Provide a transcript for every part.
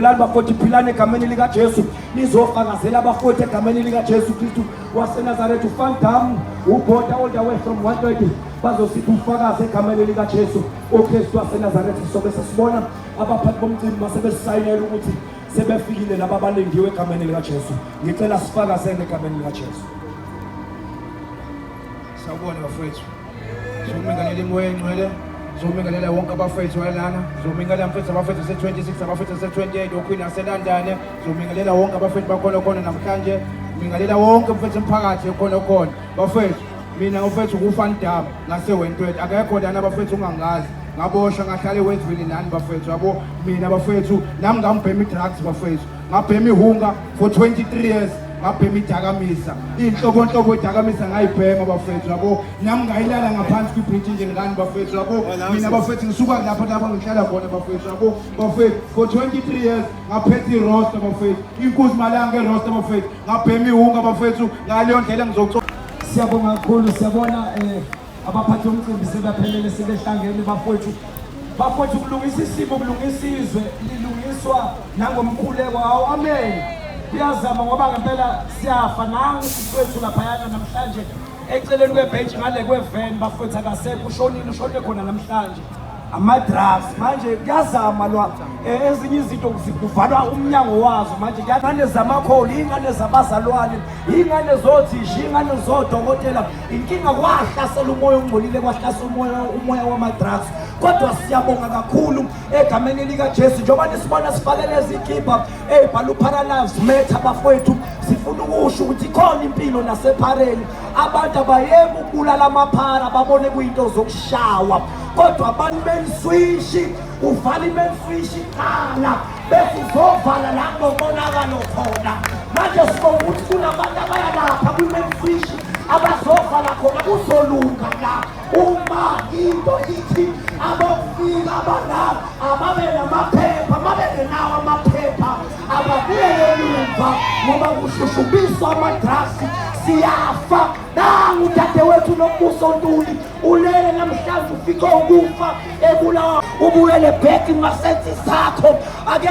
Bafowethu philane egameni lika Jesu, nizofakazela abafowethu egameni lika Jesu Kristu waseNazaretha. uFandam ubhoda all the way from 120 bazosithi ufakaze egameni lika Jesu uKristu waseNazaretha. Sobe sesibona abaphathi bomcimbi basebesayinela ukuthi sebefikile laba abalengiwe egameni lika Jesu. Ngicela sifakazele egameni lika Jesu. Sawubona bafowethu, sokumingalela imoya engcwele, zomingalela wonke abafethu walana, zomingalela mfethu abafethu se-26, abafethu se-28 okhwini aselandane, zomingalela wonke abafethu bakhona khona namhlanje, mingalela wonke mfethu emphakathi ekhona khona. Bafethu, mina ufethu kuFandam ngase-120, akekho lana abafethu ungangazi, ngaboshwa ngahlala eWestville nani bafethu yabo. Mina bafethu nami ngambhema i-drugs bafethu, ngabhema ihunga for 23 years, ngabhema idakamisa, inhlobonhlobo idakamisa ngayibhema bafethu yabo. Nami ngayilala ngaphansi kwibridge njengani bafethu yabo. Mina bafethu ngisuka lapho ngihlala khona bafethu yabo. Bafethu for 23 years ngaphethe irosta bafethu, inkuzi malanga erosta bafethu, ngabhema ihunga bafethu. Ngaleyo ndlela ngizokuthola. Siyabonga kakhulu, siyabona abaphathi bomcimbi sebaphelele sebehlangene bafowethu. Bafowethu kulungisa isimo, kulungisa izwe, lilungiswa nangomkhuleko. Hawu amen. Kuyazama ngoba ngempela siyafa nangu sifowethu laphayana namhlanje eceleni kwebench ngale kwevan bafowethu akasekho, ushonile khona namhlanje. Ama-drugs manje kuyazama lwa ezinye izinto kuvalwa umnyango wazo manje. Ingane zamakholi, ingane zabazalwane, ingane zothisha, ingane zodokotela, inkinga kwahlasela umoya ongcolile, kwahlasela umoya wama-drugs. Kodwa siyabonga kakhulu egameni lika Jesu njengoba nisibona sifakele izikhipha ey'bhala uParalyze Matter bafowethu. Sifuna ukusho ukuthi khona impilo nasephareni. Abantu abayeke ukubulala amaphara babone kuyinto zokushawa, kodwa abantu beniswishi uvala imeniswishi qala bese uzovala la kunomonakalo khona. Manje sibonga ukuthi kunabantu abayalapha kwimeniswishi abazovala khona kuzolunga la. Uma into ithi abafika abanabo ababe namaphepha, ababe nawo amaphepha ababuyele emuva ngoba kushushubiswa ama-drugs siyafa. Nangu dadewethu noMbuso Ntuli ulele namhlanje ufike ukufa ebulawa, ubuyele back ngasensi sakho. Ake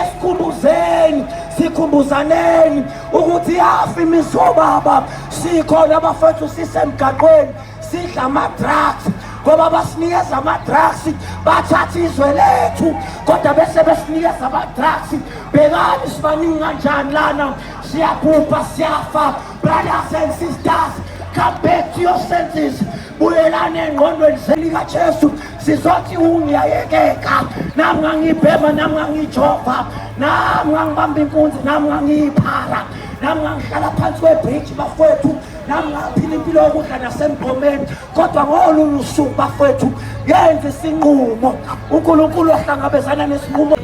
sikhumbuzaneni ukuthi yafa imizobaba, sikhona abafethu sisemgaqweni sidla ama-drugs ngoba basinikeza ama-drugs bathatha izwe lethu, kodwa bese besinikeza ama-drugs. Bekani sibaningi kanjani lana, siyabhubha siyafa. Brothers and sisters, come back to your senses, buyelane engqondweni zelika Jesu. Sizothi ungiyayekeka, nami ngangibhema, nami ngangijova, nami ngangibamba inkunzi, nami ngangiyiphara, nami ngangihlala phansi kwebridge bafowethu, nami ngaphila impilo yokudla nasemgqomeni. Kodwa ngolunye usuku bafowethu yenza isinqumo, uNkulunkulu wahlangabezana nesinqumo.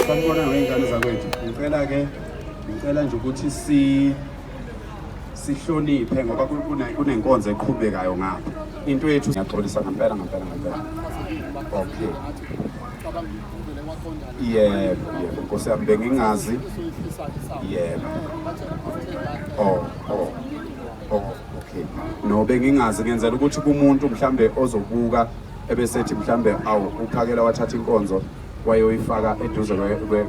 Sanibona ngey'ngane zakwethu, ngicela nje ukuthi sihloniphe ngoba kunenkonzo eqhubekayo ngapha. Into yethu ngiyaxolisa ngempela. Okay. Yebo, Nkosi yami bengingazi. Yebo. Okay. No bengingazi, ngenzela ukuthi kumuntu mhlambe ozobuka ebesethi mhlambe uphakela wathatha inkonzo wayoyifaka eduze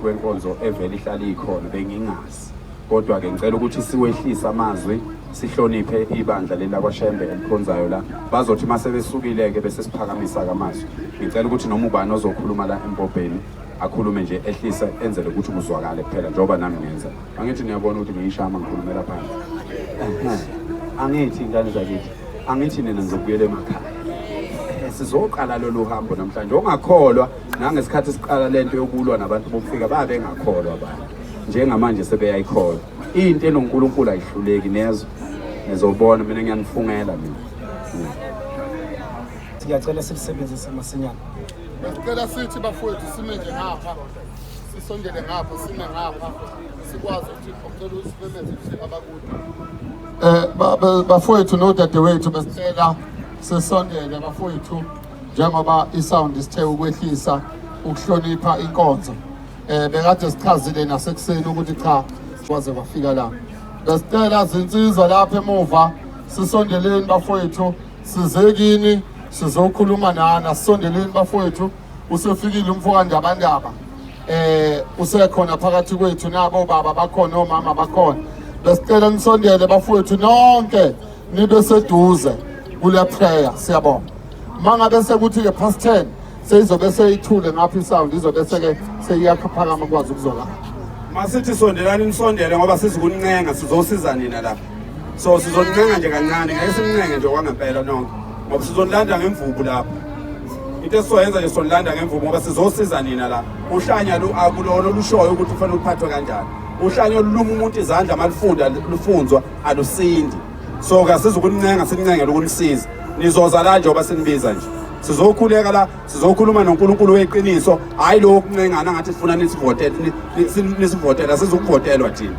kwenkonzo evele ihlala ikhona, bengingazi. Kodwa-ke ngicela ukuthi siwehlise amazwi, sihloniphe ibandla leli lakwaShembe elikhonzayo la. Bazothi mase besukile-ke bese siphakamisa-ke amazwi. Ngicela ukuthi noma ubani ozokhuluma la empobheni akhulume nje ehlise, enzele ukuthi kuzwakale kuphela njengoba nami ngenza. Angithi niyabona ukuthi ngiyishama ngikhulumela phansi. Angithi ingane zakithi, angithi nina ngizobuyela emakhaya. Sizoqala lolu hambo namhlanje. Ongakholwa nangesikhathi siqala lento yokulwa nabantu bokufika babengakholwa abantu. Njengamanje sebeyayikholwa. Into enoNkulunkulu ayihluleki nezo. Nizobona mina ngiyanifungela mina. Siyacela silisebenzise masinyane. Ngicela sithi bafowethu sime nje ngapha. Sisondele ngapha, sime ngapha. Sikwazi ukuthi ngicela usifemeze abakude. Bafowethu nodadewethu besicela sesondele bafowethu njengoba isound isithe ukwehlisa ukuhlonipha inkonzo. bekade sichazile nasekuseni ukuthi cha kwaze kwafika la. Besicela zinsizwa lapha emuva sisondeleni bafowethu size kini sizokhuluma nana sisondeleni bafowethu usefikile umfowandabandaba usekhona phakathi kwethu nabo baba bakhona omama bakhona besicela nisondele bafowethu nonke nibe seduze kule prayer siyabonga mangabe sekuthi ke past 10 seyizobe seyithule ngapha isound izobe seke seyiyaphakama kwazi ukuzola masithi sondelani nisondele ngoba sizikuncenga sizosiza nina la so sizoncenga nje kancane ngeke simncenge nje kwangempela nonke ngoba sizonilanda ngemvubu lapha into esizoyenza nje sonilanda ngemvubu ngoba sizosiza nina la uhlanya akulona olushoyo ukuthi kufanele uphathwe kanjani uhlanya oluluma umuntu izandla malifunda lufunzwa alusindi so kasizukuncenga simncengele ukunisiza nizoza la njengoba sinibiza nje sizokhuleka la sizokhuluma noNkulunkulu weqiniso hayi lo kuncengana ngathi sifuna nisivotela sizokuvotelwa thina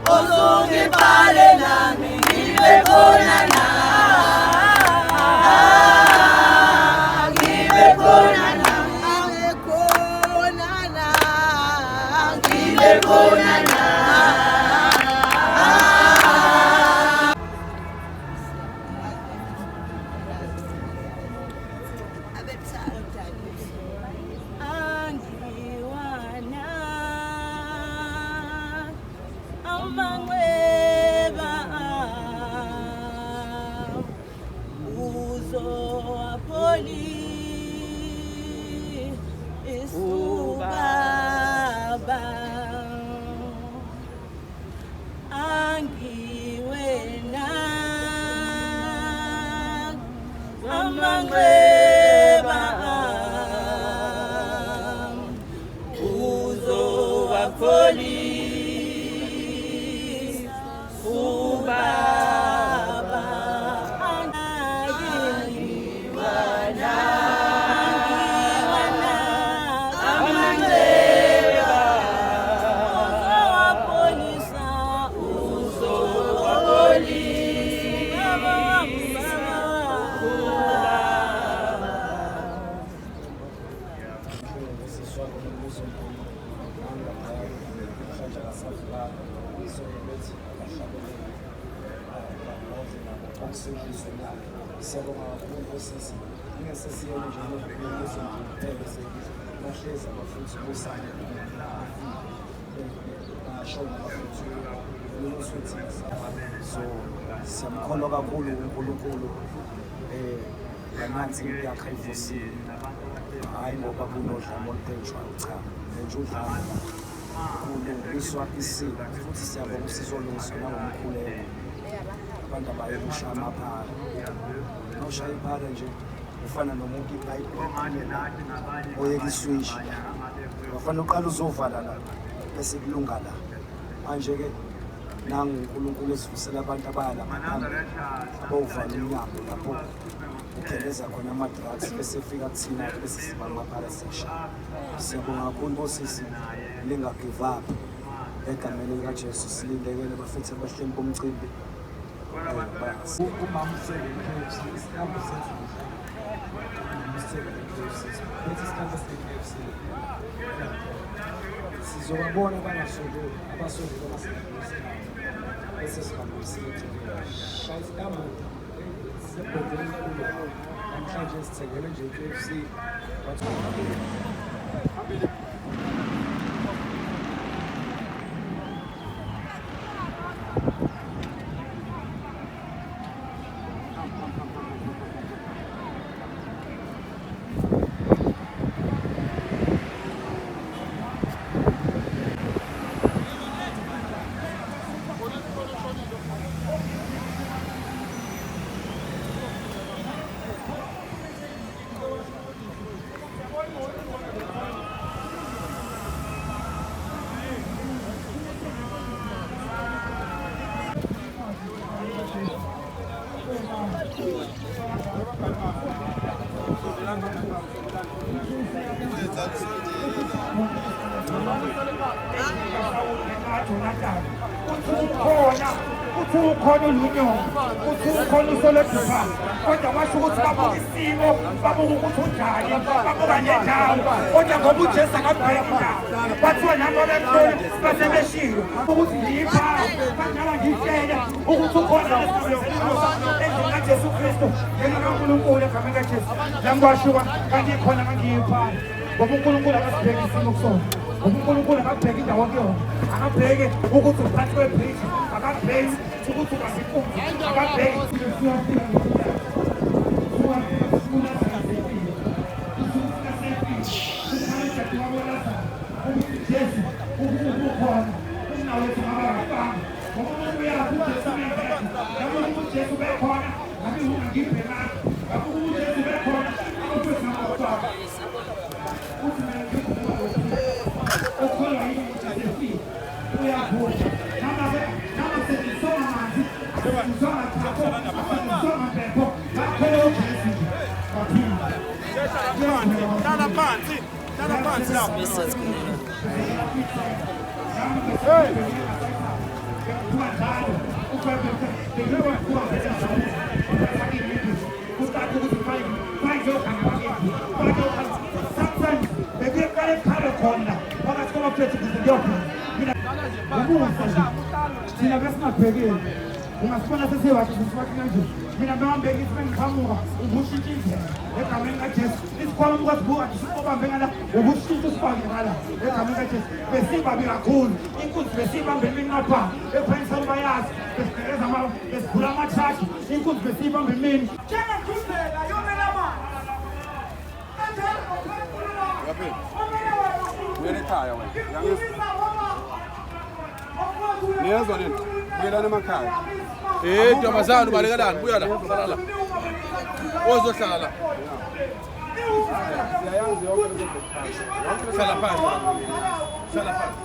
Ozungibale amanxeba uzowakholisa ubaba angiwana amanxeba uzowakholisa Siyabonga kakhulu sisi ingase siyele nje ngokubona izinto kuphela bahlezi abafuthi bosana basho abafuthi usuthi so siyamkholwa kakhulu uNkulunkulu lamanzi yakhe ivusile hayi ngoba kunodlame oluthenjwa cha nje udlame kulungiswa isimo futhi siyabonga usizo lwethu nangomkhuleko abantu abayosha amaphala noshaya iphala nje ufana nomuntu ipipe oyeka iswish ufana uqala uzovala la bese kulunga la manje-ke nangu uNkulunkulu esivusela abantu abaya ngaphandle abawuvala umnyango lapho ugeleza khona ama-drugs bese fika kuthina bese siba amaphala sesha siyabonga kakhulu bosisi linga-give up egameni likaJesu silindekele bafethu abahleli bomcimbi umama usele KFC isikambo sethu sizobabona bangasondeli abasondeli bese sihambisile shaya isikambo sebhodlela enkulu namhlanje sithengele nje KFC ukhona ulunyongo ukhona usolodupha kodwa kwasho ukuthi babuka isimo babuka ukuthi unjani babuka nendawo kodwa ngoba ujesu akabheka indawo bathiwa nabo bekhona basebeshiwe ukuthi yipha bangaba ngitshele ukuthi ukhona endlini kajesu kristu yena kankulunkulu egameni kajesu langiwashuka kangikhona kangiyipha ngoba unkulunkulu akasibheki isimo kusona uNkulunkulu akabheki indawo kuyona akabheki ukuthi uphathi kwebridge akabheki ukuthi ubasifunzi akabheki Jesu ukukhona unawethi ngabafana ngoba uyazi ukuthi Jesu bekhona ngabe ungangibheka ngabe uJesu bekhona akufisa ngabafana uthi mina ukholwa yini ukuthi uyakhona nama sesisoma manzi sesisoma thapho sesisoma phepho bakholwa uJesu baphila hlala phansi lapho hey thina besingabhekeli ungasibona sesewasisiwakanje mina bengambeki isibengiqhamuka ubushintsha indlela egameni kajesu isikhwama ukasibuka obambe ngala ubushintsha usifake ngala egameni kajesu besibabi kakhulu inkunzi besiyibambe emini ngapha ephayisa lubayazi besigeleza besivula amathrakhi inkunzi besiyibambe emini njengaqhubeka yomelamana ekhaya wena niyezwa nini buyelana emakhaya ntombazana ubalekelani buya la Ozohlala la. Hlala phansi. Hlala phansi.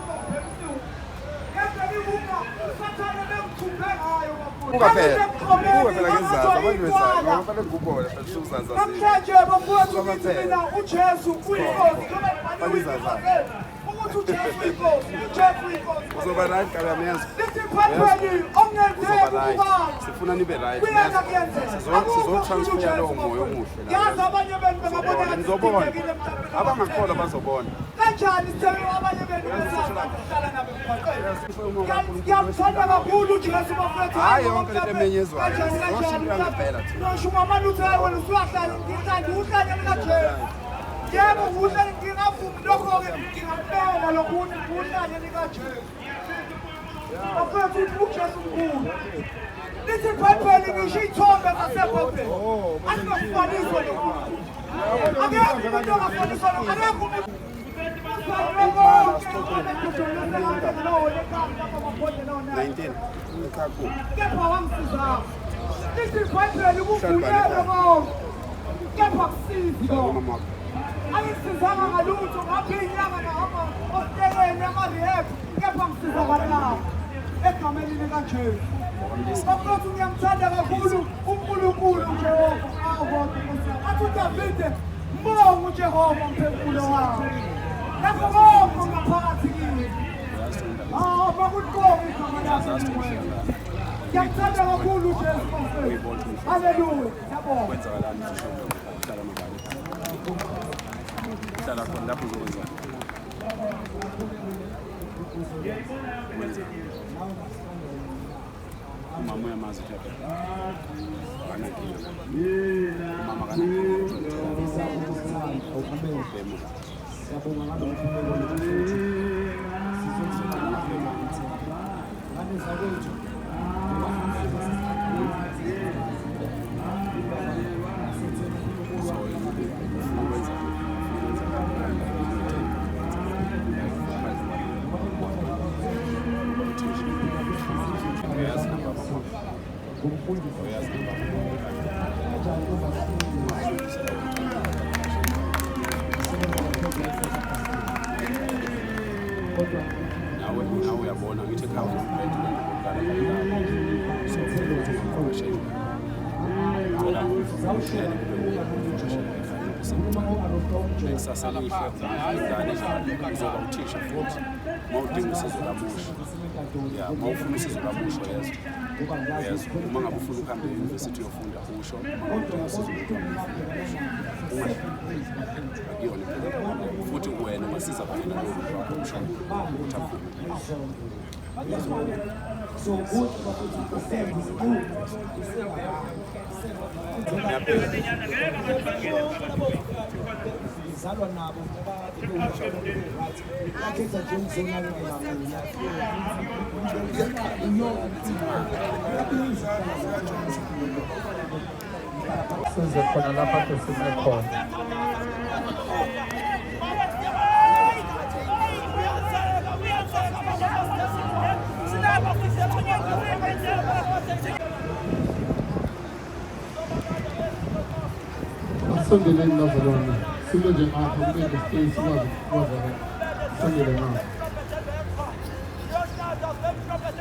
Buka phela ngezansi abantu bezayo bafanele ukubona phela uzansi namhlanje bafowethu ukuthi mina uJesu uyinkosi ukuthi uJesu uyinkosi uJesu uyinkosi uzoba right kala myenzo lithi phathweni ongenzeki ukuba sifuna nibe right kuyena kuyenzeka sizotransfer lowo moya omuhle la yazi abanye benu bengabona nizobona abangakholwa bazobona kanjani sithele abanye benu besahlala nabo emgwaqweni ngiyamthanda kakhulu uJesu bafowethu hayi yonke lento emenyezwayo noshuka amalutho wena usuyahlala ngikanti uhlale likaJesu yebo uhlale ngingavumi lokho-ke ngingapela lokuthi uhlale likaJesu bafowethu uJesu mkhulu lithi ibhayibheli ngisho iy'thombe zasebhayibheli azinokufaniswa nomuntu akekho umuntu ongafaniswa akekho kepha wangisiza lithi ibhayibheli kuvulelwe konke kepha kusizi konke angisizanga ngalutho ngaphi inyanga nahamba ositeleni ama-rehab kepha ngisizakalayo egameni likaJesu bafowethu ngiyamthanda kakhulu uNkulunkulu Jehova athi uDavide mbonga uJehova mphefumulo wami lapho konke ngaphakathi kimi bakuqonga igama lakho ngiyamthanda kakhulu uJesu bafowethu haleluya yabonga hlala khona lapho uzokwenza umama uyamazi ukuthi umama nawe uyabona ngithi ekhaya kusasa lihle ingane izoba uthisha futhi mawudinga usizo lamusha ya mawufuna usizo lamusha yezo uma ngabe ufuna ukuhamba e-university uyofunda usho uma udinga usizo akuyona futhi wena ungasiza kanye nalowo wakho usho so good ngizalwa nabo ngoba akhetha nje ukuzonakekela size khona lapha sime khona sondeleni nazalwane sime nje ngapha kube nespace sikwazi ukuzana sondele ngapha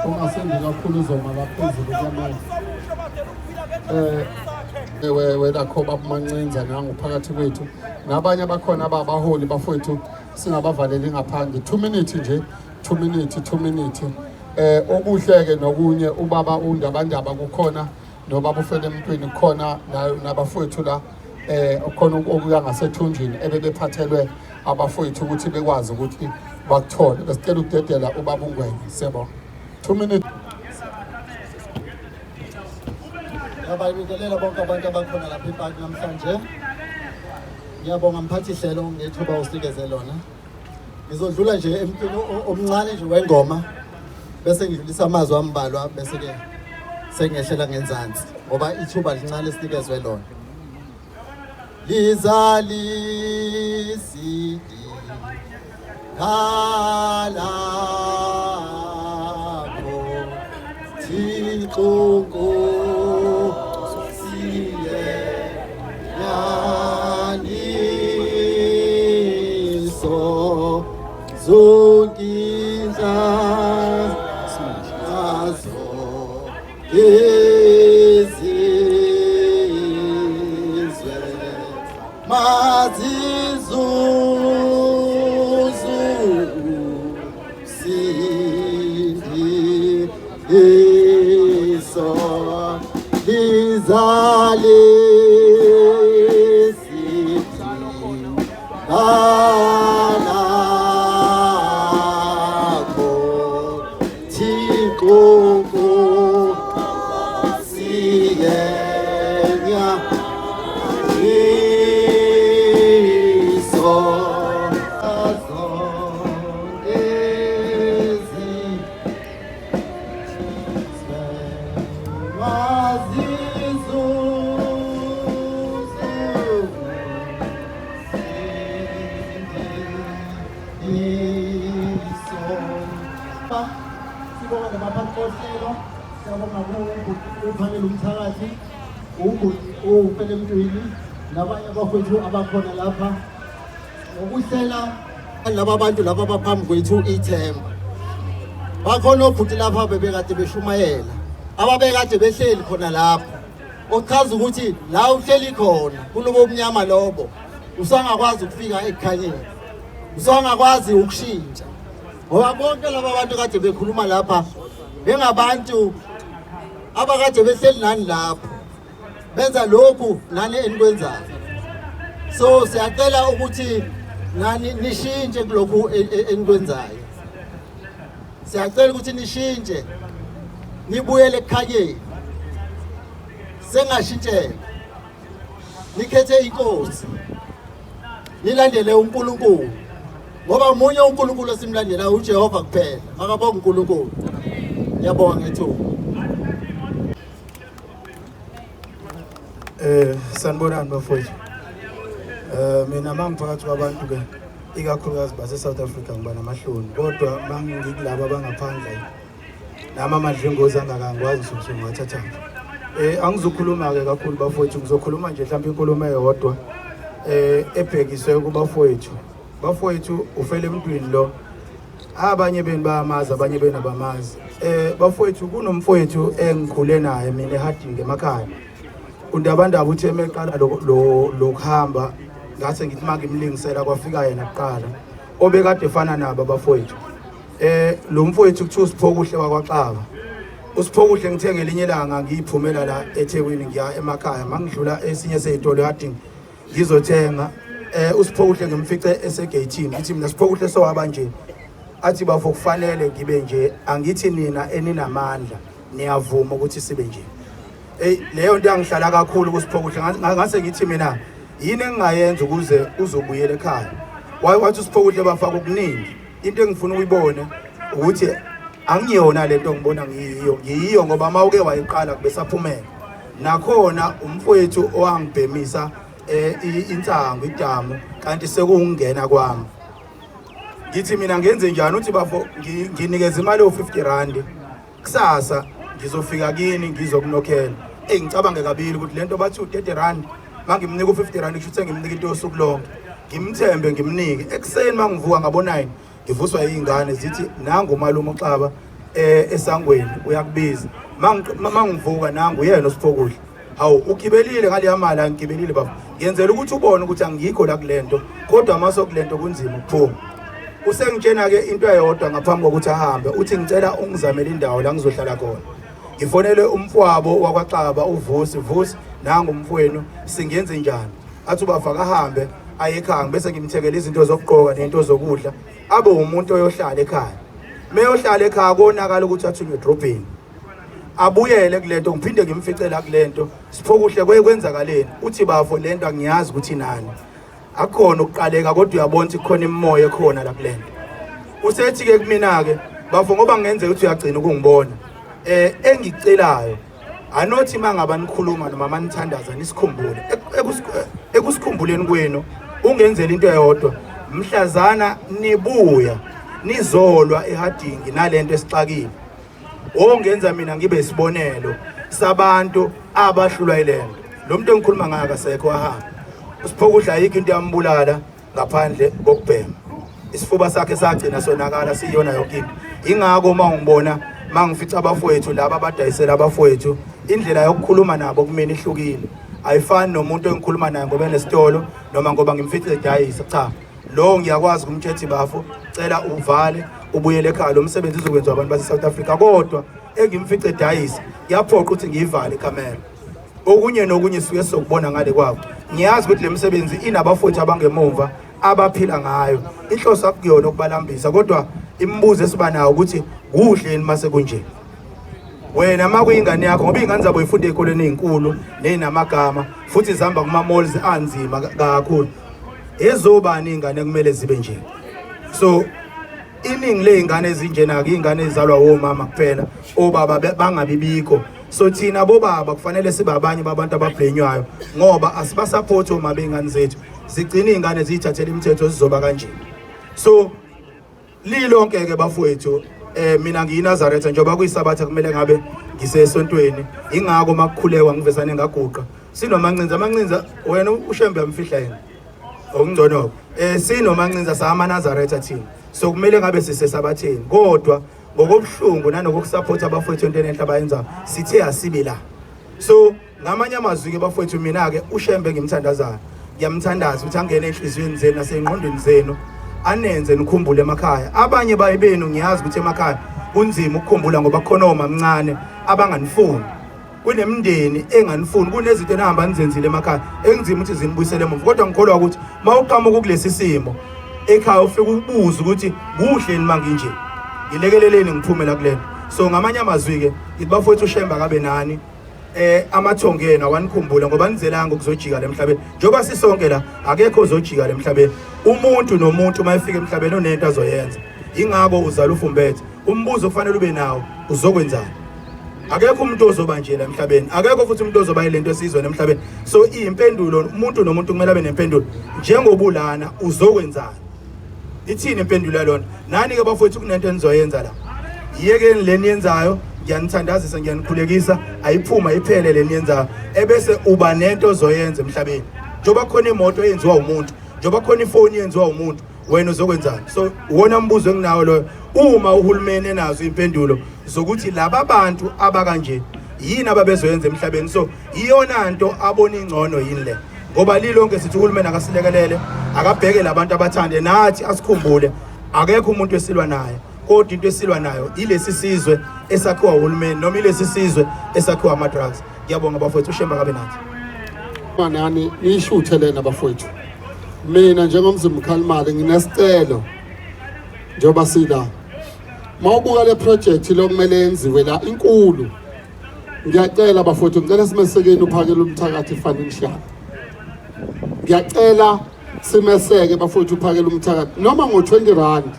ungasendi kakhulu uzoma ngaphezulu kwamanzi wena kho babumancinza nanguphakathi kwethu nabanye abakhona abaholi bafowethu singabavaleli ngaphandle 2 minutes nje 2 minutes okuhleke nokunye ubaba undabandaba kukhona nobaba ufele emntwini kukhona nabafowethu la khona okuya ngasethunjini ebebephathelwe abafowethu ukuthi bekwazi ukuthi bakuthole besicela ukudedela ubaba uNgwenya siyabonga 2 minutes Ngiyabingelela bonke abantu abakhona lapha ePark namhlanje. Ngiyabonga mphathi hlelo ngethuba usinikeze lona. Ngizodlula nje emntwini omncane nje wengoma bese ngidlulisa amazwi ambalwa bese ke sengehlela ngenzansi ngoba ithuba lincane sinikezwe lona. Lizalisidi kalapho Thixo Nkosi lizale sithi alakho Thixo siyenya iso sibonga nabaphathi siyabonga uphangela umthakathi uphele emntwini nabanye abafowethu abakhona lapha ngokuhlela laba bantu laba abaphambi kwethu ithemba bakhona obhuti lapha bebekade beshumayela ababekade behleli khona lapho ochaza ukuthi la uhleli khona kulobo omnyama lobo usangakwazi ukufika ekukhanyeni usangakwazi ukushintsha ngoba bonke laba bantu kade bekhuluma lapha bengabantu abakade behleli nani lapho benza lokhu nani enikwenzayo so siyacela ukuthi nani nishintshe kulokhu enikwenzayo siyacela ukuthi nishintshe nibuyele ekhanyeni sengashintshela nikhethe inkosi nilandele uNkulunkulu ngoba umunye uNkulunkulu esimlandela uJehova kuphela makabonga uNkulunkulu ngiyabonga ngethuba sanibonani bafowethu mina mangiphakathi kwabantu ke ikakhulukazi base South Africa ngiba namahloni kodwa mangikulabo abangaphandle nami amadlengozi angakangikwazi ukuthi ngiwathatha angizokhuluma ke kakhulu bafowethu ngizokhuluma nje mhlawumbe inkulumo eyodwa ebhekiswe kubafowethu bafowethu ufele emntwini lo abanye beni bayamazi abanye beni abamazi bafowethu kunomfowethu engikhule naye mina eHarding emakhaya undabandaba uthi emeqala lokuhamba ngase ngithi mangimlingisela kwafika yena kuqala obekade efana nabo abafowethu lo mfowethu kuthiwa uSiphokuhle wakwaXaba uSiphokuhle ngithe ngelinye ilanga ngiyiphumela la eThekwini ngiya emakhaya mangidlula esinye sezitolo eHarding ngizothenga uSiphokuhle ngimfice esegate ngithi mina Siphokuhle sowaba nje athi bafo kufanele ngibe nje angithi nina eninamandla niyavuma ukuthi sibe nje leyo nto yangihlala kakhulu kuSiphokuhle ngase ngithi mina yini engingayenza ukuze uzobuyela ekhaya wathi uSiphokuhle bafaka okuningi into engifuna ukuyibona ukuthi angiyona lento ngibona ngiyiyo ngoba mawuke wayiqala kube saphumela nakhona umfowethu owangibhemisa intsango idamu kanti sekungena kwami ngithi mina ngenze njani uthi bafo nginikeza imali yo50 kusasa ngizofika kini ngizokunokhela ngicabange kabili ukuthi lento bathi u30 mangimnika u50 kusho ngimnika into yosuku lonke ngimthembe ngimnike ekseni mangivuka ngabo9 ngivuswa izingane zithi nangu umalume uXaba esangweni uyakubiza mangivuka nangu yena uSiphokuhle hawu ukibelile ngale mali angikibelile baba ngiyenzela ukuthi ubone ukuthi angikho la kulento kodwa amaso kulento kunzima ukuphuma usengitshena ke into eyodwa ngaphambi kokuthi ahambe uthi ngicela ungizamele indawo la ngizohlala khona ngifonele umfowabo wakwaXaba uVusi nangu umfowenu singenze njani athi ubafaka ahambe aye ekhaya bese ngimthekela izinto zokugqoka nento zokudla abe umuntu oyohlala ekhaya meyohlala ekhaya konakala ukuthi athunywe edrobheni abuyele kulento ngiphinde ngimficela kulento Siphokuhle kwenzakaleni uthi bafo lento angiyazi ukuthi nani akhona ukuqaleka kodwa uyabona ukuthi khona imimoya ekhona la kulento usethi ke kumina ke bafo ngoba ngenze ukuthi uyagcina ukungibona engicelayo anothi mangaba nikhuluma noma manithandaza nisikhumbule ekusikhumbuleni kwenu ungenzela into eyodwa mhlazana nibuya nizolwa eHarding nalento esixakile ongenza mina ngibe isibonelo sabantu abahlulwa ilento lo muntu engikhuluma ngayo akasekho ahamba uSiphokuhle ayikho into yambulala ngaphandle kokubhema isifuba sakhe sagcina sonakala siyona yonke into ingako uma ungibona mangifica abafowethu laba abadayisela abafowethu indlela yokukhuluma nabo kumina ihlukile ayifani nomuntu engikhuluma naye ngoba enesitolo noma ngoba ngimfice edayisa cha lo ngiyakwazi kumthethe bafo cela uvale ubuyele ekhaya lo msebenzi uzokwenziwa abantu base South Africa kodwa engimfice edayisa ngiyaphoqa ukuthi ngiyivale ikamera okunye nokunye suke sokubona ngale kwabo. Ngiyazi ukuthi le misebenzi inabafowethu abangemumva abaphila ngayo. Inhloso akuyona ukubalambisa kodwa imibuzo esiba nayo ukuthi kuhle yini mase kunje. Wena makuyingane yakho ngoba ingane zabo ifunda ezikoleni ezinkulu nezinamagama futhi zihamba kuma malls anzima kakhulu. Ezobani ingane kumele zibe nje. So iningi lezingane ezinjena ke ingane ezalwa omama kuphela obaba bangabibikho. So thina bobaba kufanele sibe abanye babantu ababhenywayo ngoba asibasupport oma bengane zethu. Sigcina izingane zithathele imithetho sizoba kanje. So lilonke ke bafowethu mina ngiyiNazaretha njengoba kuyisabatha kumele ngabe ngisesontweni ingako makukhulekwa ngivesane ngaguqa sinomancinza wena ushembe yamfihla yena okungcono sinomancinza samaNazaretha thina so kumele ngabe sisesabatheni kodwa ngokubuhlungu nanokusupport abafowethu into enhle abayenza sithe asibe la so ngamanye amazwi ke bafowethu mina ke ushembe ngimthandazayo ngiyamthandaza ukuthi angene enhlizweni zenu nasengqondweni zenu anenze nikhumbule emakhaya abanye bayibenu ngiyazi ukuthi emakhaya kunzima ukukhumbula ngoba khona omamncane abanganifuni kunemndeni enganifuni kunezinto enihamba nizenzile emakhaya engizima ukuthi zinibuyisele emuva kodwa ngikholwa ukuthi mawuqhamuka kulesi simo ekhaya ufike ubuza ukuthi kuhle ni manginje ngilekeleleni ngiphumela kulena so ngamanye amazwi ke ngibafowethu ushemba kabe nani amathongena wanikhumbula ngoba nizelanga ukuzojika emhlabeni njoba sisonke la akekho ozojika emhlabeni umuntu nomuntu mayefika emhlabeni unento azoyenza ingako uzala ufumbethe umbuzo ofanele ube nawo uzokwenzani akekho umuntu ozoba nje la emhlabeni akekho futhi umuntu ozoba ilento esizwe emhlabeni so impendulo umuntu nomuntu kumele abe nempendulo njengobulana uzokwenzani ithini impendulo yalona nani ke bafowethu kunento enizoyenza la yekeni leni yenzayo ngiyanithandazisa ngiyanikhulekisa ayiphuma iphele leni yenzayo ebese uba nento ozoyenza emhlabeni njoba khona imoto eyenziwa umuntu njoba khona ifoni yenziwa umuntu wena uzokwenzani so wona umbuzo enginawo lo uma uhulumeni enazo impendulo zokuthi laba bantu abakanje yini ababezoyenza emhlabeni so iyona nto abona ingcono yini le ngoba lilonke sithi uhulumeni akasilekelele akabheke labantu abathande nathi asikhumbule akekho umuntu esilwa naye kodwa into esilwa nayo ilesi sizwe esakhiwa uhulumeni noma ilesi sizwe esakhiwa ama-drugs ngiyabonga bafowethu ushemba kabe nathi manani nishuthe lena bafowethu mina njengomzimba Khalimali nginesicelo njoba sila mawubuka le project lokumele yenziwe la inkulu ngiyacela bafowethu ngicela simesekeni uphakele umthakathi financial ngiyacela simeseke bafowethu uphakele umthakathi noma ngo-20 rand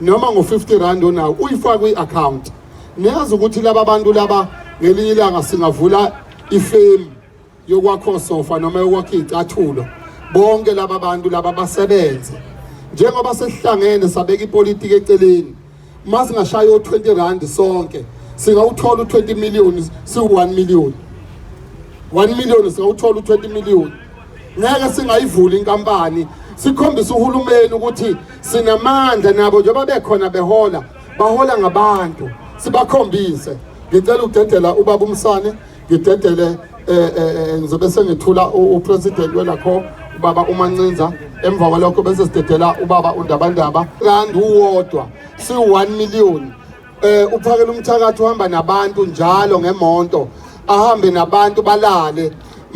noma ngo-50 rand onawo uyifaka kwi-account niyazi ukuthi laba bantu laba ngelinye ilanga singavula ifemu yokwakha sofa noma yokwakha icathulo bonke laba bantu laba basebenze njengoba sesihlangene sabeka ipolitiki eceleni masingashaya u20 rand sonke singawuthola u20 million siwu1 million 1 million singawuthola u20 million ngeke singayivula inkampani sikhombisa uhulumeni ukuthi sinamandla nabo njengoba bekhona behola bahola ngabantu sibakhombise ngicela udedela ubaba uMsane ngidedele ngizobe sengithula upresident welakho ubaba uMancinza emva kwalokho bese sidedela ubaba uNdabandaba rand uwodwa si1 million uphakela umthakathi uhamba nabantu njalo ngemonto ahambe nabantu balale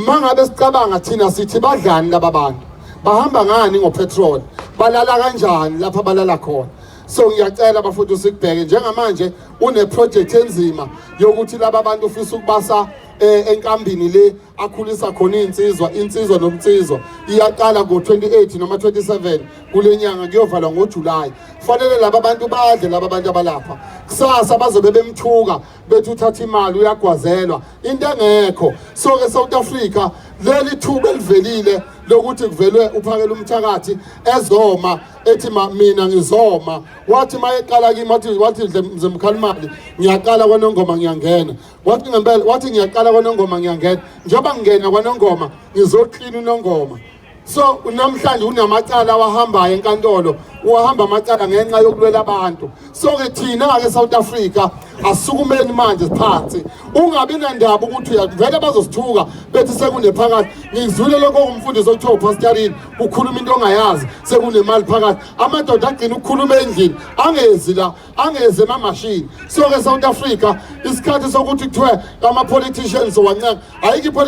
mangabe sicabanga thina sithi badlani laba bantu bahamba ngani ngopetrol balala kanjani lapha balala khona so ngiyacela bafuthu sikubheke njengamanje une project enzima yokuthi laba bantu ufisa ukubasa enkambini le akhulisa khona insizwa nomtsizwa iyaqala ngo28 noma 27 kule nyanga kuyovalwa ngoJuly kufanele laba bantu badle laba bantu abalapha kusasa bazobe bemthuka bethi uthatha imali uyagwazelwa into engekho so ke South Africa leli thuba elivelile lokuthi kuvelwe uphakela umthakathi ezoma ethi mina ngizoma wathi mayeqala kimi wathi mzimba Khalimali ngiyaqala kwaNongoma ngiyangena wathi ngempela wathi ngiyaqala kwaNongoma ngiyangena njengoba ngingena kwaNongoma ngizoklina uNongoma so namhlanje unamacala awahambayo enkantolo wahamba amacala ngenxa yokulwela abantu. So-ke thina-ke South Africa asukumeni manje phansi, ungabi nandaba ukuthi vele bazosithuka bethi sekunephakathi. Ngizwile lokho kumfundisi okuthiwa uPastorini ukhuluma into ongayazi sekunemali phakathi. Amadoda agcina ukukhuluma endlini angezi la, angeze emamashini. So-ke South Africa isikhathi sokuthi kuthiwe ama-politicians wanceka, ayikho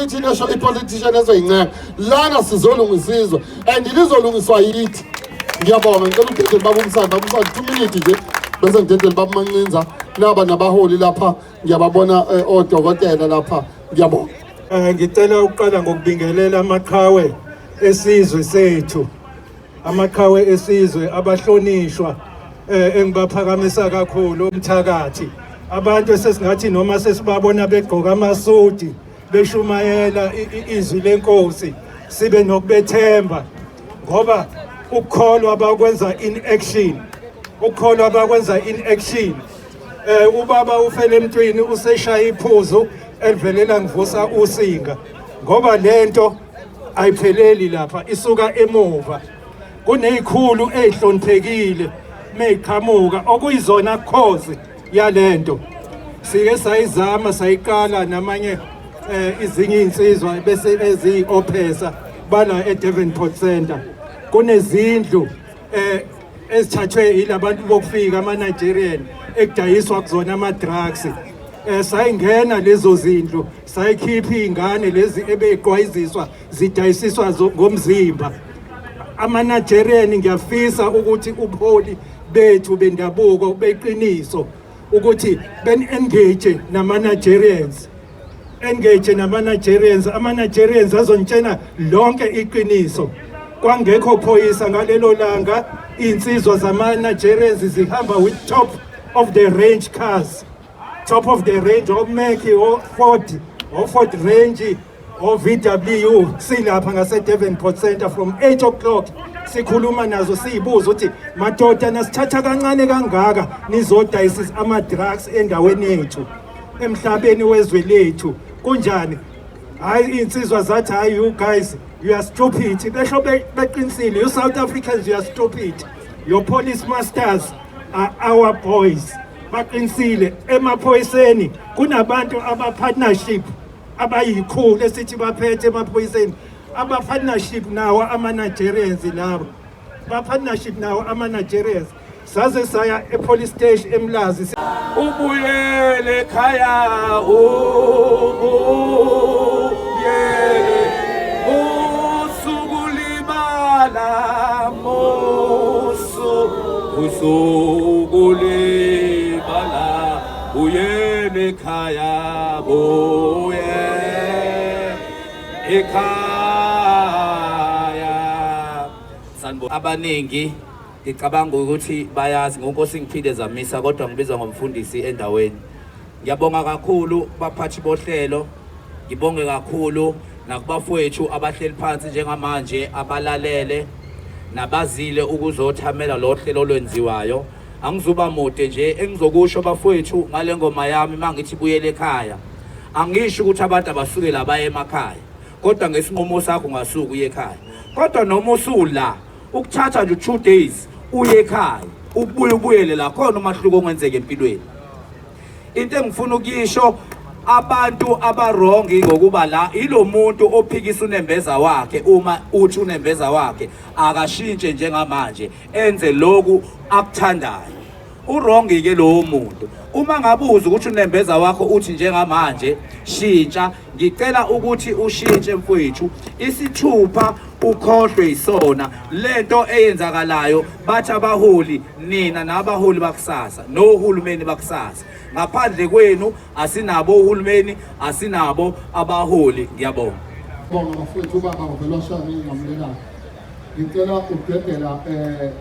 i-politician ezoyinceka. Lana sizolungisizwa and lizolungiswa yithi. Ngiyabonga, ngicela udedeli baba uMsana 2 minutes nje bese ngidedeli baba Mancinza naba nabaholi lapha, ngiyababona odokotela lapha. Ngiyabonga. Ngicela ukuqala ngokubingelela amaqhawe esizwe sethu, amaqhawe esizwe abahlonishwa engibaphakamisa kakhulu umthakathi, abantu esesingathi noma sesibabona begqoka amasudi beshumayela izwi lenkosi, sibe nokubethemba ngoba ukukholwa abakwenza in action, ukukholwa abakwenza in action. Ubaba ufele emntwini useshaya iphuzu elivelela ngivusa usinga, ngoba lento ayipheleli lapha, isuka emuva. Kunezikhulu ezihloniphekile meyiqhamuka okuyizona cause yalento. Sike sayizama sayiqala namanye izinye insizwa bese eziOPESA bala eDevonport Center. Kunezindlu ezithathwe yilabantu bokufika ama-Nigerian ekudayiswa kuzona ama-drugs. Sayingena lezo zindlu, sayikhipha iy'ngane lezi ebeyiqwayiziswa zidayisiswa ngomzimba. Ama-Nigerian ngiyafisa ukuthi ubuholi bethu bendabuko beqiniso ukuthi ben-engage nama-Nigerians, engage nama-Nigerians. Ama-Nigerians azontshena lonke iqiniso. Kwangekho phoyisa ngalelo langa, insizwa zama-Nigerians zihamba with top of the range cars, top of the range Mercury or Ford Range or VW. Silapha ngase-Devonport Center from 8 o'clock sikhuluma nazo siyibuza ukuthi madoda nasithatha kancane kangaka nizodayisisa ama-drugs endaweni yethu emhlabeni wezwe lethu kunjani? Hayi insizwa zathi hayi you guys you are stupid. Besho beqinisile, you South Africans you are stupid. Your police masters are our boys. Baqinisile emaphoyiseni kunabantu aba-partnership abayikhulu esithi baphethe emaphoyiseni. Aba-partnership nawo ama-Nigerians nabo. Ba-partnership nawo ama-Nigerians. Saze saya e-police station eMlazi. Ubuyele ekhaya, ubuyele usukulibala usukulibala uyele ekhaya, buye ekhaya. Sanibona abaningi ngicabanga ukuthi bayazi ngoNkosi ngiphinde zamisa, kodwa ngibizwa ngomfundisi endaweni. Ngiyabonga kakhulu baphathi bohlelo, ngibonge kakhulu nakubafowethu abahleli phansi njengamanje abalalele nabazile ukuzothamela lo hlelo olwenziwayo. Angizuba mude nje, engizokusho bafowethu ngale ngoma yami mangithi buyele ekhaya. Angisho ukuthi abantu abasuke la baye emakhaya, kodwa ngesinqumo sakho ngasuka uye ekhaya. Kodwa noma usula ukuthatha nje 2 days uye ekhaya ubuyele la, khona umahluko ongenzeka empilweni. Into engifuna ukuyisho abantu abarongi ngokuba la ilo muntu ophikisa unembeza wakhe. Uma uthi unembeza wakhe akashintshe njengamanje enze lokhu akuthandayo, urongi ke lowo muntu. Uma ngabuza ukuthi unembeza wakho uthi njengamanje shintsha, ngicela ukuthi ushintshe mfowethu. Isithupha ukhohlwe isona lento eyenzakalayo. Bathi abaholi nina nabaholi bakusasa nohulumeni bakusasa, ngaphandle kwenu asinabo uhulumeni, asinabo abaholi. Ngiyabonga. Bonga bafowethu baba ngobeloshana ngamlelana. Ngicela ukudedela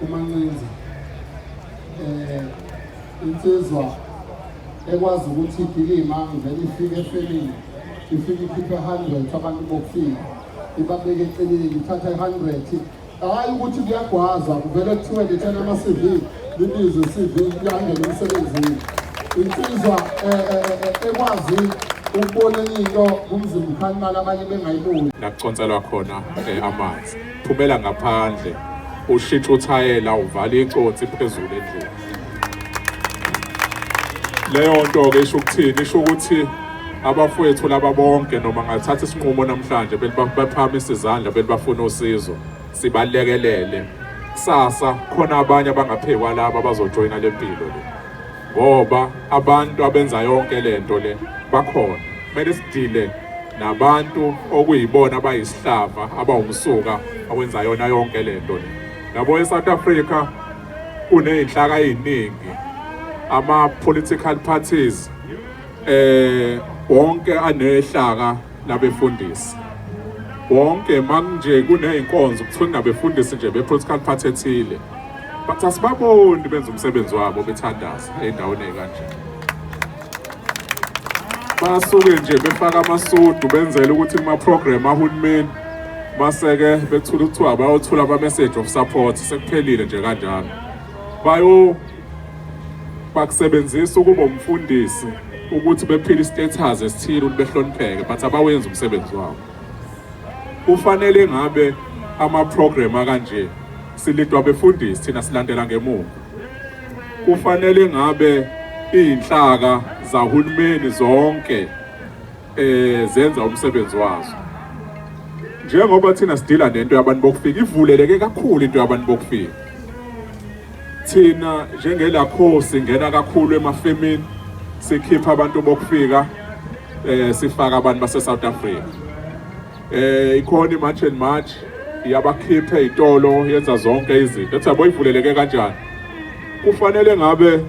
uMancinza insizwa ekwazi ukuthi igilima ngivele ifike efemini, ifike ikhiphe 100 abantu bokufika ibabeke eceleni, ithatha 100. Hayi ukuthi kuyagwaza kuvele kuthiwe lethana ama-CV libizwe CV kuyangena emsebenzini. Insizwa ekwazi ukubona into kumzimba ukhanimali abanye bengayiboni. Nakuconselwa khona amanzi phumela ngaphandle ushintsha uthayela uvala icotsi phezulu endlini. Leyo nto ke isho ukuthini? Isho ukuthi abafowethu laba bonke noma ngathatha isinqumo namhlanje bephakamisa izandla bafuna usizo, sibalekelele. Kusasa khona abanye abangaphekwa laba abazojoyina le mpilo le, ngoba abantu abenza yonke lento le bakhona. Kumele sidile nabantu okuyibona abayisihlava abawumsuka awenza yona yonke lento le. Yabo eSouth Africa kuney'nhlaka ey'ningi, ama-political parties wonke anehlaka labefundisi. Wonke manje kuney'nkonzo kuthiwa kunabefundisi nje be-political party ethile, but asibaboni benza umsebenzi wabo bethandaza ey'ndaweni ey'kanje. Basuke nje befaka amasudu benzela ukuthi kuma-program ahulumeni maseke bethula ukuthiwa bayothula ama-message of support, sekuphelile nje kanjalo. Bakusebenzisa ukuba umfundisi ukuthi bephile istatus esithile ukuthi behlonipheke, but abawenza umsebenzi wabo. Kufanele ngabe ama-program akanje silidwa befundisi thina silandela ngemuva. Kufanele ngabe iy'nhlaka zahulumeni zonke zenza umsebenzi wazo. Njengoba thina sidila nento yabantu bokufika, ivuleleke kakhulu into yabantu bokufika. Thina njengelakho singena kakhulu emafemini, sikhipha abantu bokufika, sifaka abantu base-South Africa. Ikhona i-March and March, iyabakhipha ey'tolo, yenza zonke izinto. Ethi yabo ivuleleke kanjani? Kufanele ngabe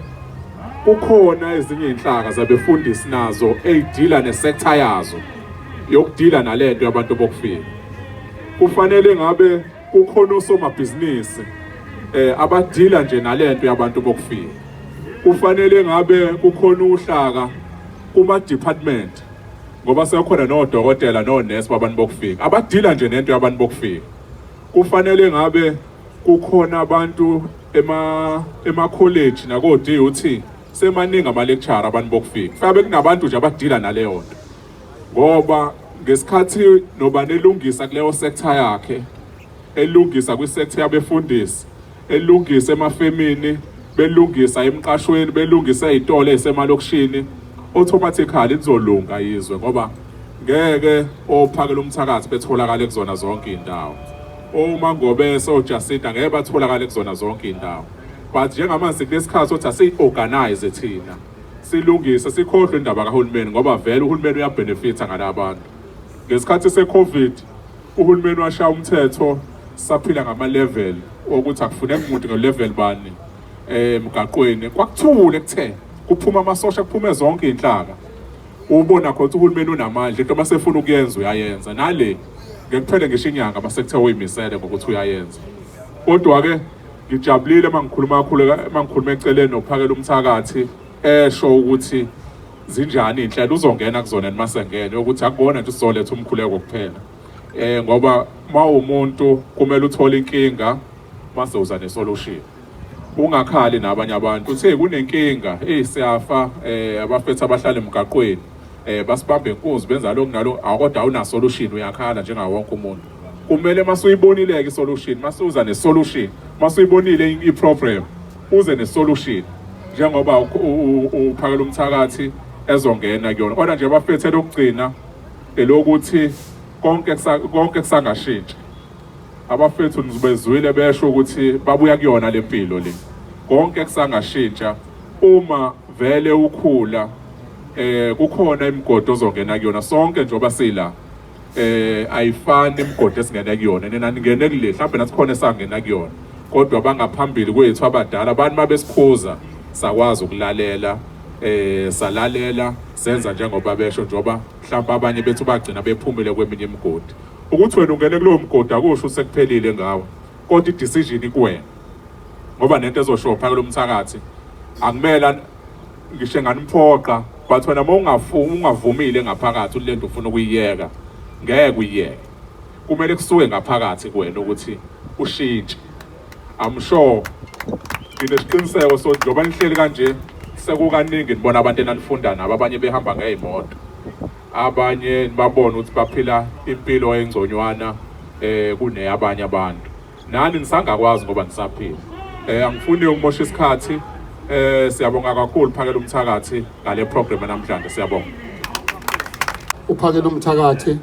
kukhona ezinye iy'nhlaka zabefundisi nazo ey'dila nesektha yazo yokudila nalento yabantu bokufika. Kufanele ngabe kukhona osomabhizinisi abadila nje nalento yabantu bokufika. Kufanele ngabe kukhona uhlaka kuma-department, ngoba sekhona nodokotela nonesi babantu bokufika abadila nje nento yabantu bokufika. Kufanele ngabe kukhona abantu ema-college nako-DUT, semaningi ama-lecture abantu bokufika. Kufanele kunabantu nje abadila naleyo nto, ngoba ngesikhathi noba nelungisa kuleyo sector yakhe, elungisa kwi-sector yabefundisi, elungisa emafemini, belungisa emqashweni, belungisa ey'tolo ey'semalokishini, automatically izolunga izwe, ngoba ngeke ophakela umthakathi betholakale kuzona zonke iy'ndawo. OMangobese, oJacinta ngeke batholakale kuzona zonke iy'ndawo. But njengamanje kunesikhathi sokuthi asiyi-organize thina, silungise, sikhohlwe indaba kahulumeni, ngoba vele uhulumeni uyabenefitha ngalabantu. Ngesikhathi se-COVID, uhulumeni washaya umthetho, saphila ngama-level ukuthi akufuneki umuntu nge-level bani emgaqweni. Kwakuthule kuthe kuphuma amasosha, kuphume zonke iy'nhlaka. Ubona khona ukuthi uhulumeni unamandla, into masefuna ukuyenza uyayenza. Nale ngekuphele ngisho inyanga masekuthe uyimisele ngokuthi uyayenza. Kodwa-ke ngijabulile mangikhuluma eceleni nokuphakela umthakathi esho ukuthi zinjani iy'nhlelo uzongena kuzona nimasengene, ukuthi akubona nje usizoletha umkhuleko kuphela. Ngoba ma umuntu kumele uthole inkinga mase uza nesolution. Ungakhali nabanye abantu uthi kunenkinga, siyafa, abafethu abahlala emgaqweni, basibambe inkunzi benza lokhu nalo, kodwa awuna solution, uyakhala njengawo wonke umuntu. Kumele masuyibonile-ke isolution, masuza nesolution, masuyibonile i-problem, uze nesolution, njengoba uphakela umthakathi ezongena kuyona. Kodwa nje abafethu lokugcina elokuthi konke kusangashintshi. Abafethu nizibezwile besho ukuthi babuya kuyona le mpilo le. Konke kusangashintsha. Uma vele ukhula kukhona imigodi ozongena kuyona. Sonke njengoba sila ayifani imigodi esingena kuyona. Nina ningene kule, mhlawumbe nathi khona esangena kuyona. Kodwa bangaphambili kwethu abadala, abantu mabesikhuza sakwazi ukulalela, salalela, senza njengoba besho, njengoba mhlawumbe abanye bethu bagcina bephumile kweminye imigodi. Ukuthi wena ungene kulowo mgodi akusho sekuphelile ngawe, kodwa i-decision ikuwena. Ngoba nento ezosho phakela umthakathi akumela ngisho nganimphoqa, but wena uma ungavumile ngaphakathi lento ufuna ukuyiyeka, ngeke uyiyeke. Kumele kusuke ngaphakathi kuwena ukuthi ushintshe. I'm sure nginesiqiniseko sokuthi njengoba nihleli kanje sekukaningi nibona abantu enanifunda nabo, abanye behamba ngey'moto, abanye nibabona ukuthi baphila impilo engconywana kuneyabanye abantu. nani nisangakwazi ngoba nisaphila. Angifuni ukumosha isikhathi. Siyabonga kakhulu Phakela Umthakathi ngale program namhlanje, siyabonga. uPhakela Umthakathi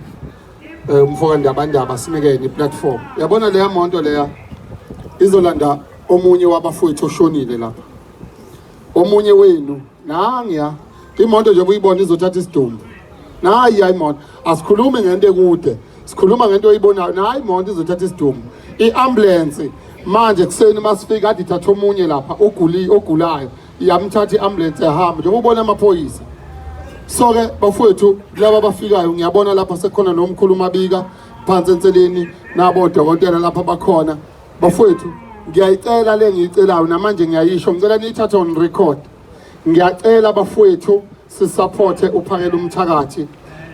umfoka ndabandaba sinikene iplatform. Yabona leya monto leya izolanda omunye wabafowethu oshonile lapha. Omunye wenu nangiya imonto nje uyibona izothatha isidumbu. Nayi imoto asikhulume ngento ekude. Sikhuluma ngento oyibonayo. Nayi imonto izothatha isidumbu. I-ambulance manje kuseni masifika ade ithatha omunye lapha ogulayo. Iyamthatha i-ambulance ehamba njengoba ubona amaphoyisa. So ke bafowethu laba bafikayo ngiyabona lapha sekhona nomkhulu Mabika phansi enseleni nabo dokotela lapha bakhona. Bafowethu ngiyayicela le ngiyicelayo namanje ngiyayisho ngicela niyithathe on record. Ngiyacela bafowethu sisupporte uPhakela Umthakathi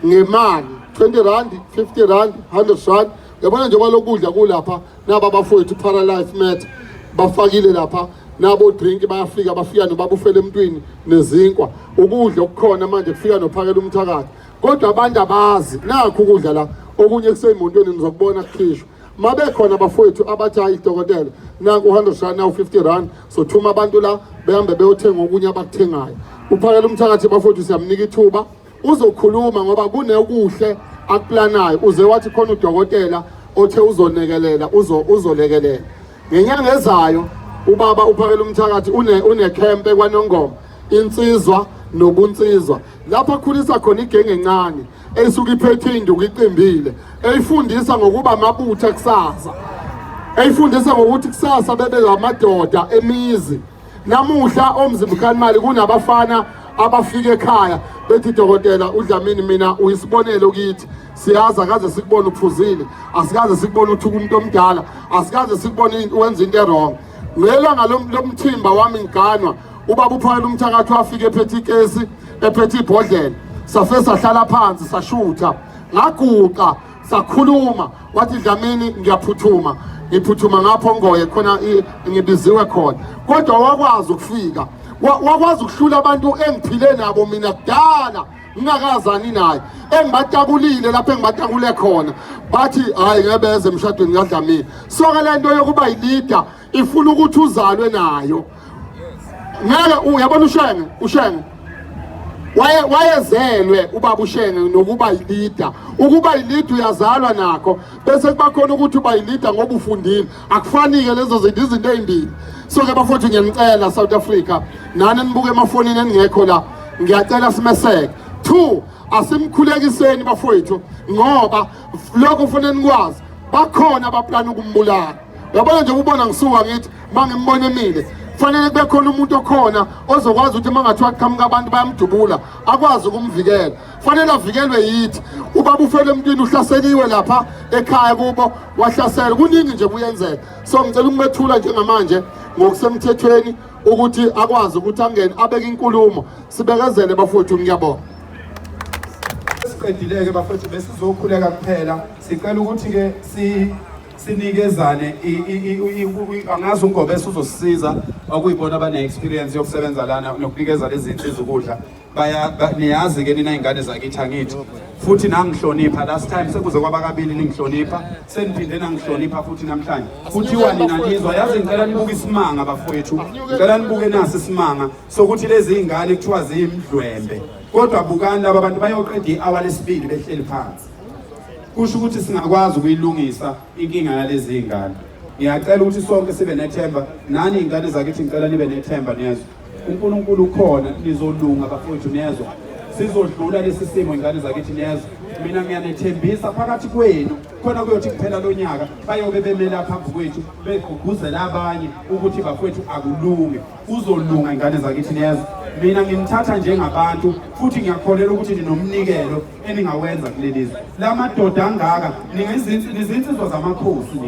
ngemali 20 rand, 50 rand, 100 rand. Yabona nje kwalokudla kulapha naba bafowethu Paralife Mat bafakile lapha nabo drink bayafika bafika nobabufela emntwini nezinkwa ukudla okukhona manje kufika noPhakela Umthakathi kodwa abantu abazi nakho ukudla la okunye kusemondweni nizokubona kukhishwa mabe khona bafowethu abathi hayi dokotela nanku 100 rand nawu 50 rand so thuma abantu la behambe beyothenga okunye abakuthengayo uPhakela Umthakathi bafowethu siyamnika ithuba uzokhuluma ngoba kunekuhle akuplanayo uze wathi khona udokotela othe uzonekelela uzolekelela ngenyanga ezayo ubaba uPhakela Umthakathi une camp kwaNongoma insizwa nobunsizwa lapha khulisa khona igenge encane esuka iphethe induku iqimbile eyifundisa ngokuba amabutha kusasa eyifundisa ngokuthi kusasa bebe lamadoda emizi namuhla omzimba kanimali kunabafana abafika ekhaya bethi dokotela uDlamini mina uyisibonelo kithi siyaza kaze sikubona uphuzile asikaze sikubona uthuka umuntu omdala asikaze sikubona wenza into wrong ngelanga lomthimba wami ngiganwa ubaba uPhakela Umthakathi wafika ephethe ikesi ephethe ibhodlela safe sahlala phansi sashutha ngaguqa sakhuluma wathi Dlamini ngiyaphuthuma ngiphuthuma ngapho ngoye khona ngibiziwe khona kodwa wakwazi ukufika wakwazi ukuhlula abantu engiphile nabo mina kudala ngingakazani naye engibatakulile lapho engibatakule khona bathi hayi ngebeze emshadweni kaDlamini soke lento yokuba yileader ifuna ukuthi uzalwe nayo ngeke uyabona ushenge wayezelwe ubaba ushenge nokuba yileader ukuba yileader uyazalwa nakho bese kubakhona ukuthi uba yileader ngoba ufundile akufanike lezo zinto izinto ezimbili so ke bafowethu ngiyanicela South Africa nani nibuke emafonini engekho la ngiyacela simeseke 2 asimkhulekiseni bafowethu ngoba lokho kufanele nikwazi bakhona abaplana ukumbulala yabona nje ubona ngisuka ngithi mangimbone emile fanele kube khona umuntu okhona ozokwazi ukuthi mangathiwa qhamuka abantu bayamdubula akwazi ukumvikela fanele avikelwe yithi ubaba ufele emntwini uhlaseliwe lapha ekhaya kubo wahlasela kuningi nje kuyenzeka so ngicela ukumethula njengamanje ngokusemthethweni ukuthi akwazi ukuthi angene abeke inkulumo sibekezele bafowethu ngiyabonga siqedileke bafowethu besizokhuleka kuphela sicela ukuthi ke sinikezane angazi ungobe uzosisiza okuyibona abane experience yokusebenza lana nokunikeza lezi zinto ukudla niyazi ke nina ingane zakithi angithi futhi nangihlonipha last time sekuze kwaba kabili ningihlonipha seniphinde nangihlonipha futhi namhlanje kuthiwa nina nizwa yazi ngicela nibuke isimanga bafowethu ngicela nibuke nasi isimanga sokuthi lezi ingane kuthiwa ziyimdlwembe kodwa bukani laba abantu bayoqeda i-hour lesibili behleli phansi kusho ukuthi singakwazi ukuyilungisa inkinga yalezi ingane ngiyacela ukuthi sonke sibe nethemba nani ingane zakithi ngicela nibe nethemba niyezwa uNkulunkulu ukhona nizolunga bafowethu niyezwa sizodlula lesi simo ingane zakithi niyezwa mina ngiyanethembisa phakathi kwenu khona kuyothi kuphela lonyaka bayobe bemela phambi kwethu begqugquzela abanye ukuthi bafowethu akulunge uzolunga ingane zakithi niyezwa mina nginithatha njengabantu futhi ngiyakholelwa ukuthi ninomnikelo eningawenza kulelizwe lamadoda angaka nizinsizwa zamakhosi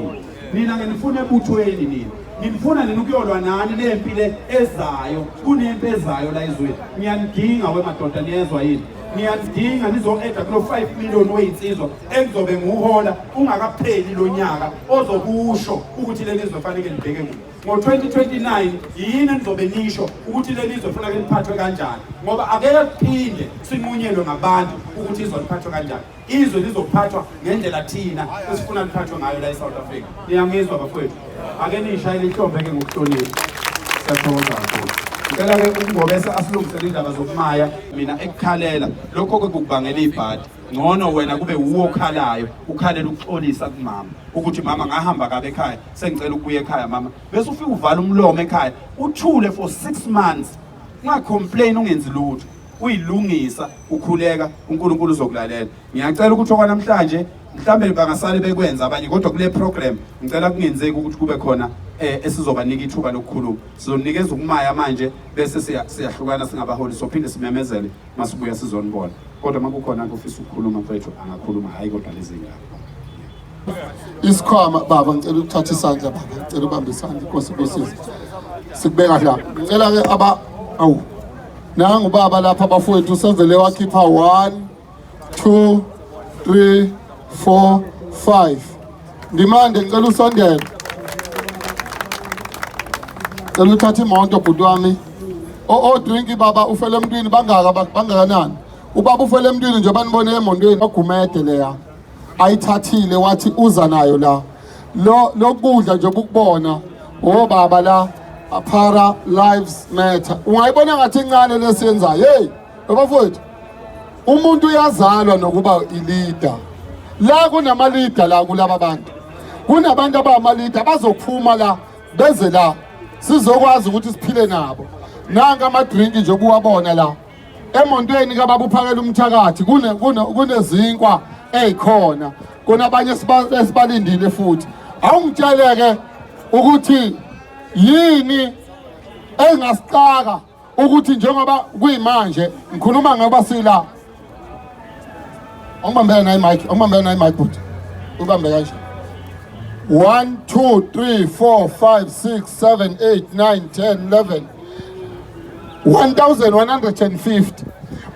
nina nginifuna ebuthweni nina ngifuna nina ukuyolwa nani lempile ezayo kunempi ezayo la ezweni ngiyanidinga wemadoda niyezwa yini ngiyadinga nizo-eda kulo 5 million weyinsizwa engizobe ngiwuhola ungakapheli lo nyaka ozokusho ukuthi leli lizwe fanele libheke ngo-2029 yini enizobe nisho ukuthi leli lizwe fanele liphathwe kanjani, ngoba akeke kuphinde sinqunyelwe ngabantu ukuthi izwe liphathwe kanjani. Izwe lizophathwa ngendlela thina esifuna liphathwe ngayo la eSouth Africa. Niyangizwa bafowethu? Ake nishayele ihlombe-ke ngokuhlonipha. Siyathokoza kakhulu. Ngicela-ke uNgobese asilungisele indaba zokumaya mina ekukhalela lokho-ke kukubangela ibhadi. Ngcono wena kube uwo okhalayo, ukhalela ukuxolisa kumama ukuthi mama ngahamba kabe ekhaya, sengicela ukubuya ekhaya mama, bese ufike uvala umlomo ekhaya uthule for 6 months ungacomplain ungenzi lutho, uyilungisa ukhuleka, uNkulunkulu uzokulalela. Ngiyacela ukuthi okwanamhlanje mhlambe bangasale bekwenza abanye, kodwa kule program ngicela kungenzeki ukuthi kube khona esizobanika ithuba lokukhuluma. Sizonikeza ukumaya manje bese siyahlukana singabaholi, sophinde simemezele masibuya sizonibona. Kodwa makukhona ofisa ukukhuluma mfethu angakhuluma, hayi kodwa lezi ngaba. Isikhwama baba, ngicela ukuthatha isandla baba, ngicela ubambe isandla Nkosi kusizwe. Sikubeka la. Ngicela-ke nangu baba lapha bafowethu sevele wakhipha 1 2 3 4 5. Ndimande ngicela usondele. Ngicela uthathe imoto bhuti wami. Drink baba ufele emntwini bangakanani. Ubaba ufele emntwini nje banibone emondweni ogumede leya. Ayithathile wathi uza nayo la. Lokudla nje ukubona baba la Para Lives Matter. Ungayibona ngathi incane lesiyenzayo. Hey, bafowethu. Umuntu uyazalwa nokuba i-leader. La kunama leader la kulaba bantu. Kunabantu abama leader bazophuma la beze la sizokwazi ukuthi siphile nabo. Nanga ama drink nje kuwabona la. Emontweni kababa uphakela umthakathi kunezinkwa ezikhona. Kunabanye esibalindile futhi. Awungitsheleke ukuthi yini engasixaka ukuthi njengoba kuyimanje ngikhuluma ngoba sila ongibambela nayi mic but ubambe kanje 1 2 3 4 5 6 7 8 9 10 11 1150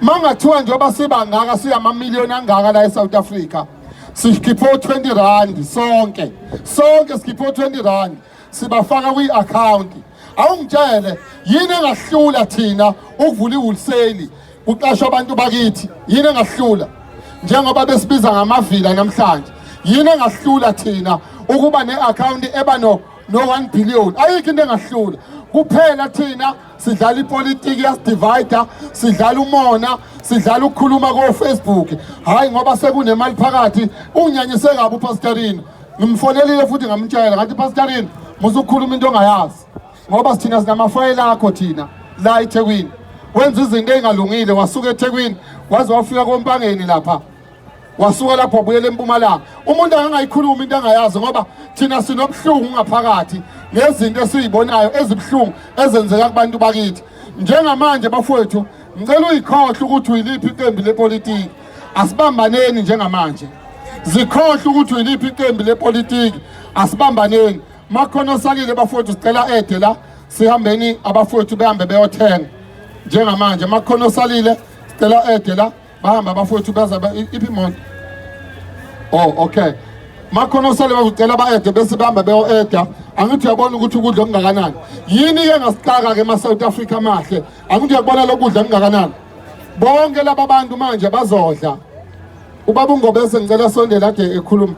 mangathiwa njengoba sibangaka siyama million angaka la eSouth Africa sikhipho 20 rand sonke sikhipho 20 rand sibafaka kwi-account. Awungitshele yini engahlula thina ukuvula iwholesale uqasha abantu bakithi, yini engahlula njengoba besibiza ngamavila namhlanje, yini engahlula thina ukuba ne-account eba no 1 billion? Ayikho into engahlula, kuphela thina sidlala ipolitiki yasidivide, sidlala umona, sidlala ukukhuluma ko-Facebook. Hayi ngoba sekunemali phakathi unginyanyise kabi uPastorina. Ngimfonelile futhi ngamtshela ngathi Pastorina musukhuluma into ongayazi ngoba sithina sinamafayela akho thina la eThekwini. Wenza izinto ezingalungile, wasuka eThekwini waze wafika kompangeni lapha, wasuka lapho wabuyela eMpumalanga. Umuntu angayikhuluma into angayazi ngoba thina sinobuhlungu ngaphakathi nezinto esizibonayo ezibhlungu ezenzeka kubantu bakithi. Njengamanje bafowethu ngicela uyikhohle ukuthi uyiliphi iqembu lepolitiki, asibambaneni njengamanje. Zikhohle ukuthi uyiliphi iqembu lepolitiki, asibambaneni. Makhona osalile bafowethu sicela ede la sihambeni abafowethu behambe beyothenga. Njengamanje makhona osalile sicela ede la bahamba abafowethu beza iphi imoto. Okay. Makhona osalile bacela baede bese behamba beyoeda. Angithi uyabona ukuthi ukudla kungakanani. Yini ke ngasixaka ke eSouth Africa mahle. Angithi uyabona lokudla kungakanani. Bonke laba bantu manje bazodla. Ubaba uNgobese ngicela sondela ade ekhuluma.